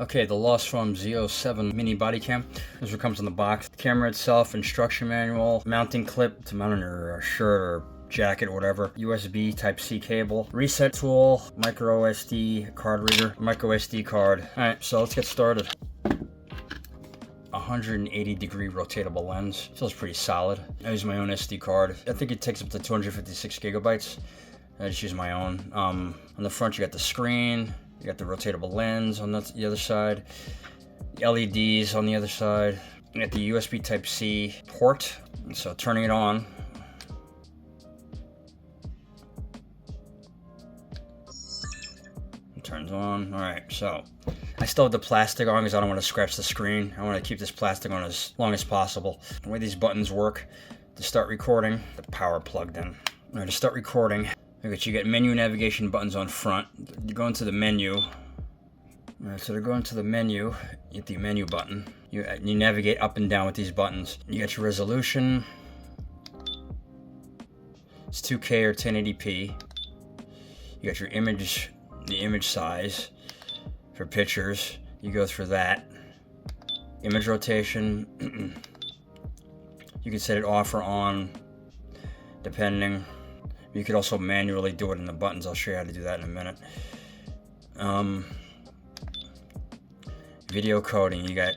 Okay, the Losfom Z07 mini body cam. This is what comes in the box. The camera itself, instruction manual, mounting clip to mount on your shirt or jacket or whatever, USB Type-C cable, reset tool, micro SD card reader, micro SD card. Alright, so let's get started. 180-degree rotatable lens. Feels pretty solid. I use my own SD card. I think it takes up to 256 gigabytes. I just use my own. On the front you got the screen, you got the rotatable lens on the other side, the LEDs on the other side. You got the USB Type-C port. So turning it on, it turns on. Alright, so I still have the plastic on because I don't want to scratch the screen. I want to keep this plastic on as long as possible. The way these buttons work, to start recording, the power plugged in. Alright, to start recording, you get menu navigation buttons on front. You go into the menu. Alright, so to go into the menu, you hit the menu button. You navigate up and down with these buttons. You got your resolution. It's 2K or 1080p. You got your image, the image size for pictures. You go through that. Image rotation. You can set it off or on, depending. You could also manually do it in the buttons. I'll show you how to do that in a minute. Video coding. You got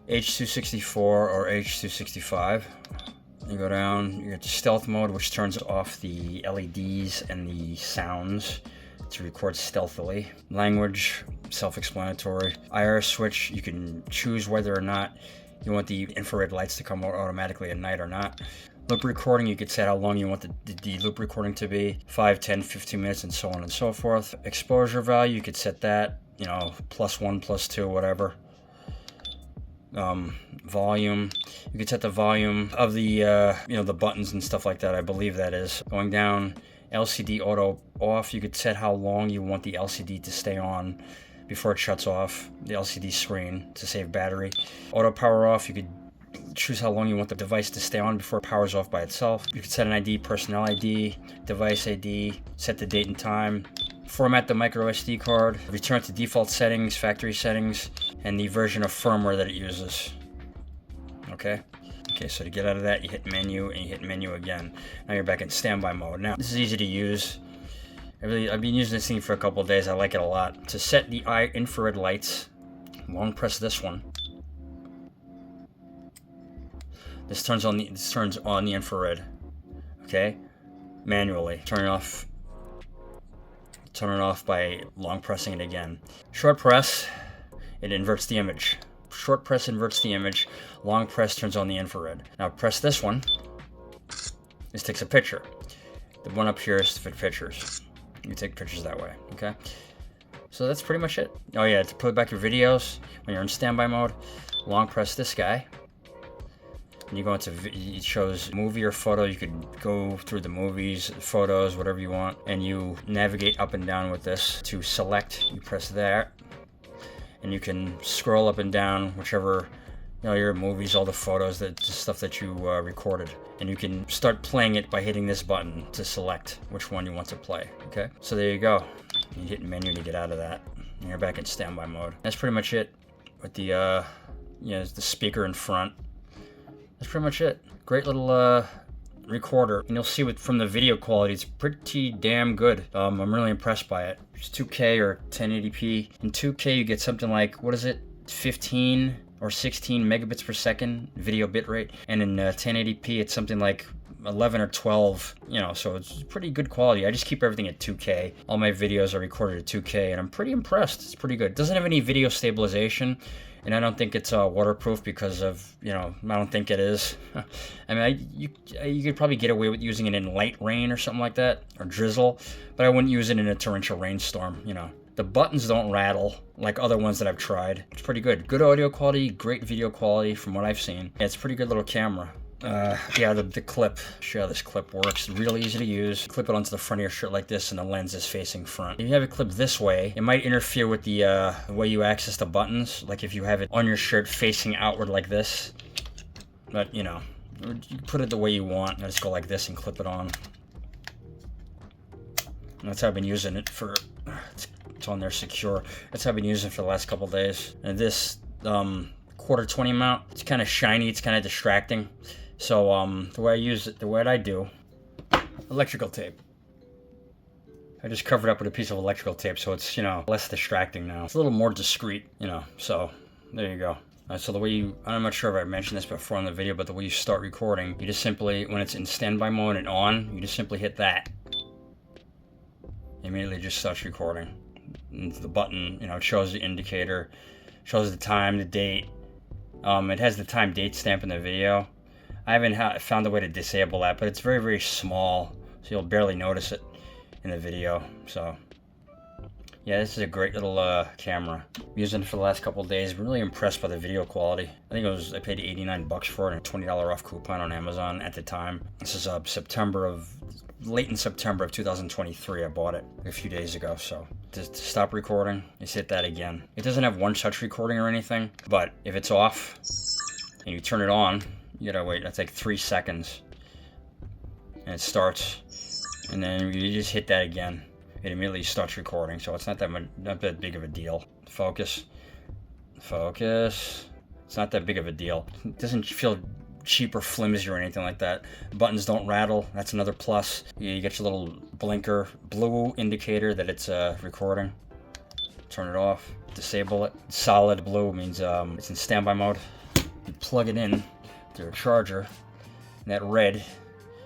H.264 or H.265. You go down, you get the stealth mode, which turns off the LEDs and the sounds to record stealthily. Language, self-explanatory. IR switch, you can choose whether or not you want the infrared lights to come automatically at night or not. Loop recording, you could set how long you want the loop recording to be, 5, 10, 15 minutes, and so on and so forth. Exposure value, you could set that, you know, +1, +2, whatever. Volume, you could set the volume of the, you know, the buttons and stuff like that, I believe that is. Going down, LCD auto off, you could set how long you want the LCD to stay on before it shuts off, the LCD screen, to save battery. Auto power off, you could choose how long you want the device to stay on before it powers off by itself. You can set an ID, personnel ID, device ID, set the date and time, format the micro SD card, return to default settings, factory settings, and the version of firmware that it uses. Okay, so to get out of that, you hit menu and you hit menu again. Now you're back in standby mode. Now, this is easy to use. I've been using this thing for a couple of days. I like it a lot. To set the infrared lights, long press this one. This turns on the infrared. Okay, manually. Turn it off by long pressing it again. Short press, it inverts the image. Short press inverts the image. Long press turns on the infrared. Now press this one. This takes a picture. The one up here is for pictures. You take pictures that way, okay? So that's pretty much it. Oh yeah, to play back your videos when you're in standby mode, long press this guy. And you go into, it shows movie or photo. You could go through the movies, photos, whatever you want, and you navigate up and down with this. To select, you press that, and you can scroll up and down whichever, you know, your movies, all the photos, the stuff that you recorded, and you can start playing it by hitting this button to select which one you want to play. Okay, so there you go. You hit menu to get out of that, and you're back in standby mode. That's pretty much it with the you know, the speaker in front. That's pretty much it. Great little recorder, and you'll see from the video quality, it's pretty damn good. I'm really impressed by it. It's 2K or 1080p. In 2K, you get something like, what is it, 15 or 16 megabits per second video bitrate, and in 1080p, it's something like 11 or 12. You know, so it's pretty good quality. I just keep everything at 2K. All my videos are recorded at 2K, and I'm pretty impressed. It's pretty good. It doesn't have any video stabilization. And I don't think it's waterproof because of, you know, I don't think it is. I mean, you could probably get away with using it in light rain or something like that, or drizzle, but I wouldn't use it in a torrential rainstorm, you know. The buttons don't rattle like other ones that I've tried. It's pretty good. Good audio quality, great video quality from what I've seen. Yeah, it's a pretty good little camera. Yeah, the clip. Show how this clip works. Really easy to use. Clip it onto the front of your shirt like this, and the lens is facing front. If you have it clipped this way, it might interfere with the way you access the buttons. Like if you have it on your shirt facing outward like this. But you know, you put it the way you want. I just go like this and clip it on. And that's how I've been using it for. It's on there secure. That's how I've been using it for the last couple days. And this quarter 20 mount, it's kind of shiny, it's kind of distracting. So the way I use it, the way I do, electrical tape. I just covered up with a piece of electrical tape, so it's, you know, less distracting now. It's a little more discreet, you know, so there you go. So the way you, I'm not sure if I mentioned this before in the video, but the way you start recording, you just simply, when it's in standby mode and on, you just simply hit that. It immediately just starts recording. And the button, you know, it shows the indicator, shows the time, the date. It has the time date stamp in the video. I haven't found a way to disable that, but it's very, very small, so you'll barely notice it in the video. So yeah, this is a great little camera. I'm using it for the last couple of days. I'm really impressed by the video quality. I think I paid 89 bucks for it and a $20 off coupon on Amazon at the time. This is late in September of 2023. I bought it a few days ago. So to stop recording, just hit that again. It doesn't have one touch recording or anything, but if it's off and you turn it on, you gotta wait, that's like 3 seconds. And it starts, and then you just hit that again. It immediately starts recording, so it's not that big of a deal. Focus. It's not that big of a deal. It doesn't feel cheap or flimsy or anything like that. Buttons don't rattle. That's another plus. You get your little blinker, blue indicator that it's recording. Turn it off. Disable it. Solid blue means it's in standby mode. You plug it in to a charger, and that red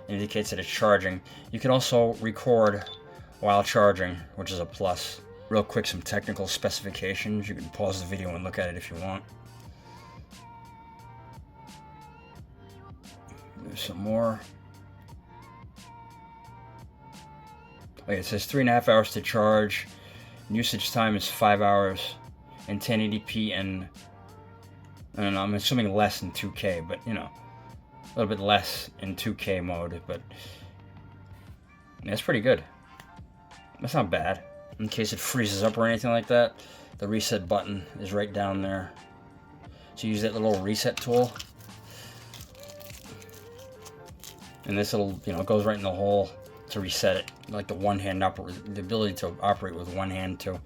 indicates that it's charging. You can also record while charging, which is a plus. Real quick, some technical specifications. You can pause the video and look at it if you want. There's some more. Okay, it says 3.5 hours to charge. Usage time is 5 hours in 1080p and I'm assuming less than 2K, but you know, a little bit less in 2K mode, but that's pretty good. That's not bad. In case it freezes up or anything like that, the reset button is right down there. So use that little reset tool. And this little, you know, goes right in the hole to reset it. Like the the ability to operate with one hand too.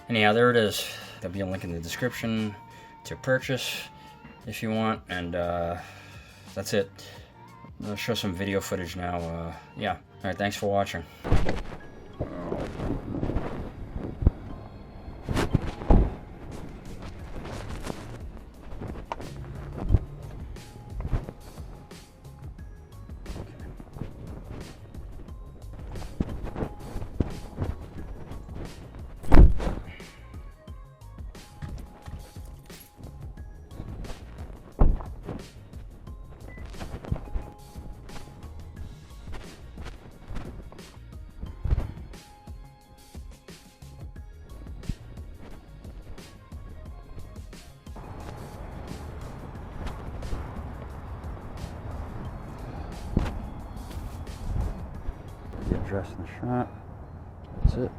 Anyhow, there it is. There'll be a link in the description to purchase if you want. And that's it. I'll show some video footage now. Yeah. Alright, thanks for watching. Get dressed in the shot. That's it.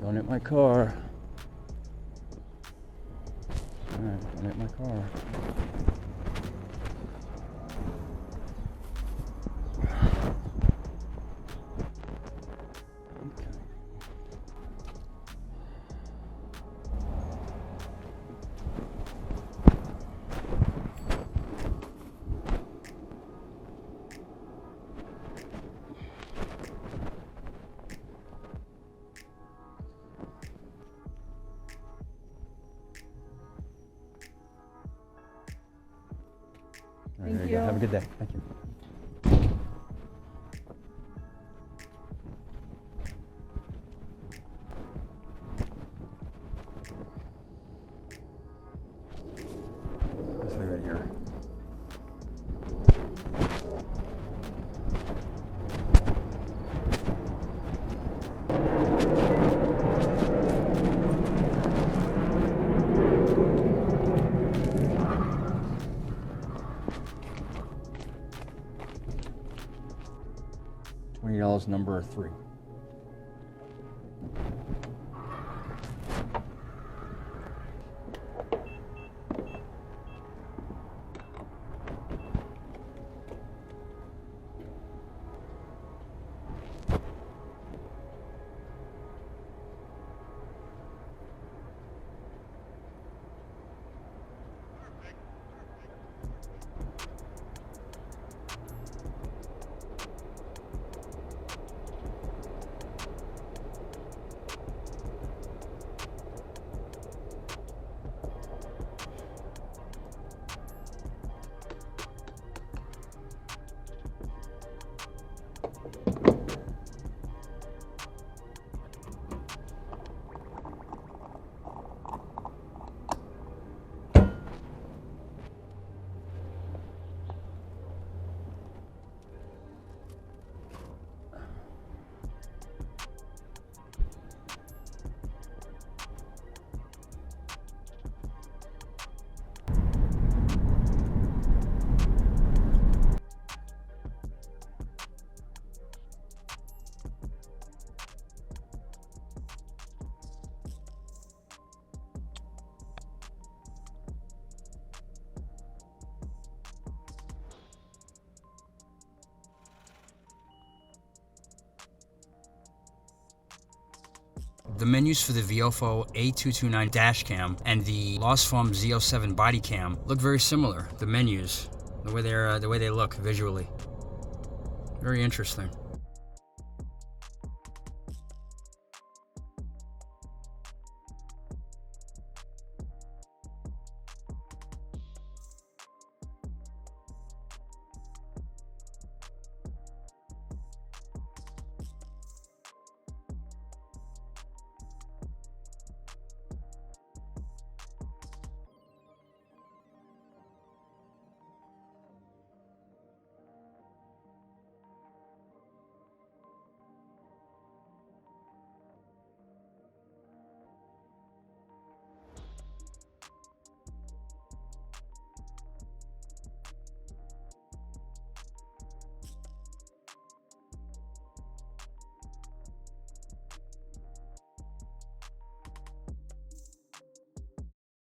Don't hit my car. Alright, don't hit my car. Okay. There you go. Have a good day. Thank you. Let's leave it here. $20, number 3. The menus for the Viofo A229 dashcam and the Losfom Z07 bodycam look very similar. The menus, the way they look visually, very interesting.